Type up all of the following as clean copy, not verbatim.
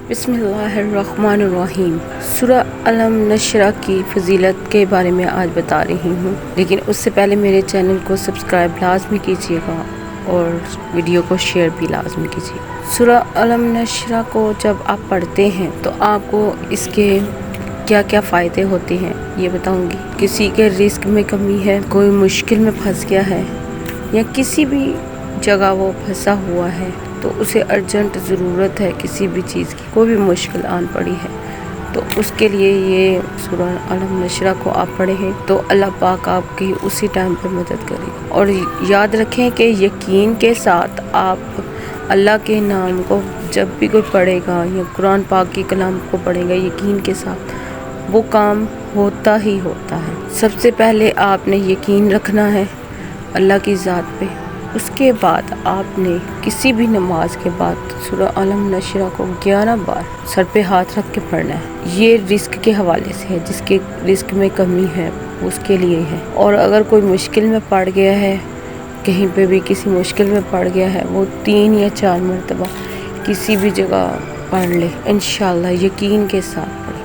बिस्मिल्लाहिर्रहमानिर्रहीम। सूरह अलम नशरा की फजीलत के बारे में आज बता रही हूँ, लेकिन उससे पहले मेरे चैनल को सब्सक्राइब लाजमी कीजिएगा और वीडियो को शेयर भी लाजमी कीजिए। सूरह अलम नशरा को जब आप पढ़ते हैं तो आपको इसके क्या क्या फ़ायदे होते हैं ये बताऊंगी। किसी के रिस्क में कमी है, कोई मुश्किल में फंस गया है या किसी भी जगह वो फंसा हुआ है तो उसे अर्जेंट ज़रूरत है किसी भी चीज़ की, कोई भी मुश्किल आन पड़ी है तो उसके लिए ये सूरह अलम नशरा को आप पढ़े हैं तो अल्लाह पाक आपकी उसी टाइम पर मदद करेगा। और याद रखें कि यकीन के साथ आप अल्लाह के नाम को जब भी कोई पढ़ेगा या कुरान पाक की कलाम को पढ़ेगा, यकीन के साथ वो काम होता ही होता है। सबसे पहले आपने यकीन रखना है अल्लाह की ज़ात पे। उसके बाद आपने किसी भी नमाज के बाद सूरह अलम नशरा को 11 बार सर पे हाथ रख के पढ़ना है। ये रिस्क के हवाले से है, जिसके रिस्क में कमी है उसके लिए है। और अगर कोई मुश्किल में पड़ गया है, कहीं पे भी किसी मुश्किल में पड़ गया है, वो 3 या 4 मरतबा किसी भी जगह पढ़ ले, इंशाल्लाह यकीन के साथ पढ़े,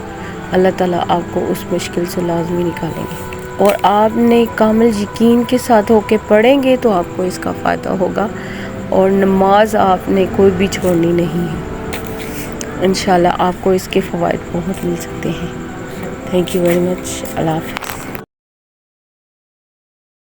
अल्लाह ताला आपको उस मुश्किल से लाजमी निकालेंगे। और आपने कामिल यकीन के साथ होके पढ़ेंगे तो आपको इसका फ़ायदा होगा। और नमाज आपने कोई भी छोड़नी नहीं है, इंशाल्लाह आपको इसके फ़वाइद बहुत मिल सकते हैं। Thank you very much. अल्लाह हाफ़िज़।